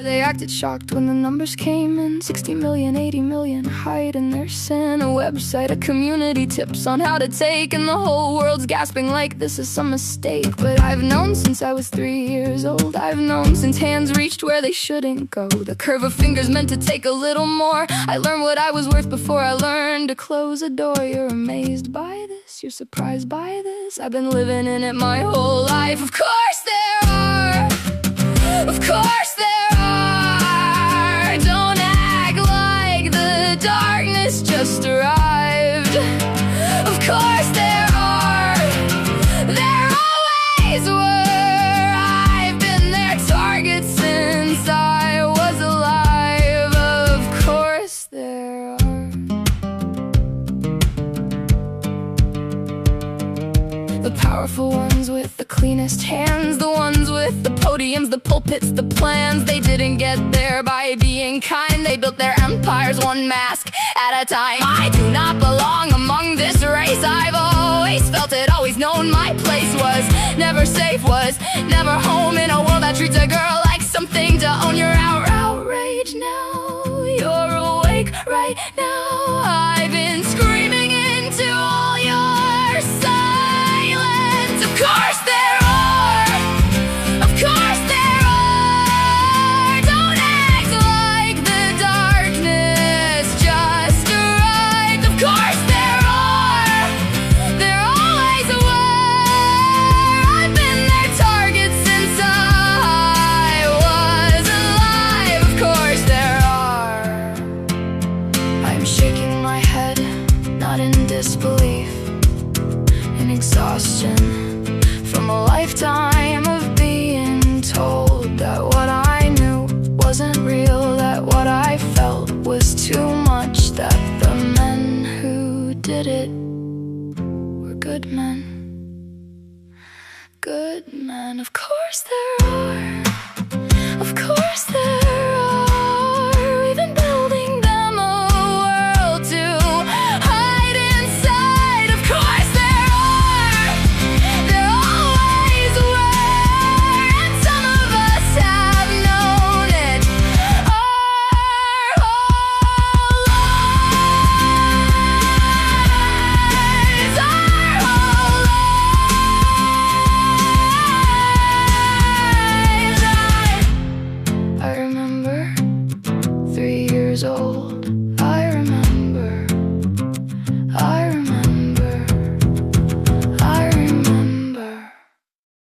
They acted shocked when the numbers came in. 60 million, 80 million, hiding their sin. A website, a community, tips on how to take. And the whole world's gasping like this is some mistake. But I've known since I was 3 years old. I've known since hands reached where they shouldn't go. The curve of fingers meant to take a little more. I learned what I was worth before I learned to close a door. You're amazed by this, you're surprised by this. I've been living in it my whole life. Of course there are, of course there are. Don't act like the darkness just arrived. Of course there are, there always were. I've been their target since I was alive. Of course there are. The powerful ones with the cleanest hands, the ones with the podiums, the pulpits, the plans. They didn't get there by being kind. They built their empires one mask at a time. I do not belong among this race. I've always felt it, always known my place was never safe, was never home. In a world that treats a girl like something to own. You're outrage now, you're awake right now. I've been screaming into all your silence. Of course there are, of course there are. Don't act like the darkness just arrived. Of course there are, there always were. I've been their target since I was alive. Of course there are. I'm shaking my head, not in disbelief, in exhaustion from a lifetime of being told that what I knew wasn't real, that what I felt was too much, that the men who did it were good men. Good men, of course there are.